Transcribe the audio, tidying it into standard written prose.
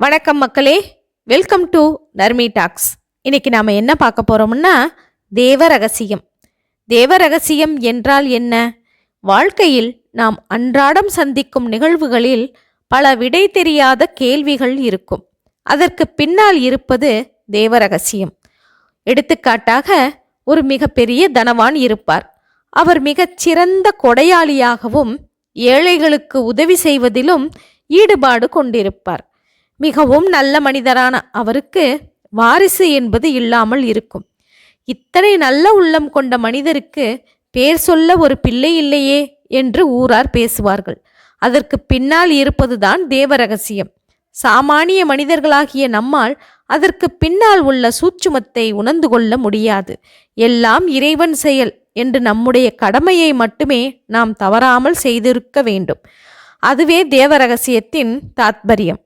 வணக்கம் மக்களே, welcome to Narmi tax. இன்னைக்கு நாம என்ன பார்க்க போறோம்னா தேவ ரகசியம். தேவ ரகசியம் என்றால் என்ன? வாழ்க்கையில் நாம் அன்றாடம் சந்திக்கும் நிகழ்வுகளில் பல விடை தெரியாத கேள்விகள் இருக்கும். அதற்கு பின்னால் இருப்பது தேவ ரகசியம். எடுத்துக்காட்டாக, ஒரு மிகப்பெரிய தனவான் இருப்பார். அவர் மிகச் சிறந்த கொடையாளியாகவும் ஏழைகளுக்கு உதவி செய்வதிலும் ஈடுபாடு கொண்டிருப்பார். மிகவும் நல்ல மனிதரான அவருக்கு வாரிசு என்பது இல்லாமல் இருக்கும். இத்தனை நல்ல உள்ளம் கொண்ட மனிதருக்கு பேர் சொல்ல ஒரு பிள்ளை இல்லையே என்று ஊரார் பேசுவார்கள். அதற்கு பின்னால் இருப்பதுதான் தேவ ரகசியம். சாமானிய மனிதர்களாகிய நம்மால் அதற்கு பின்னால் உள்ள சூட்சுமத்தை உணர்ந்து கொள்ள முடியாது. எல்லாம் இறைவன் செயல் என்று நம்முடைய கடமையை மட்டுமே நாம் தவறாமல் செய்திருக்க வேண்டும். அதுவே தேவ ரகசியத்தின் தாத்பரியம்.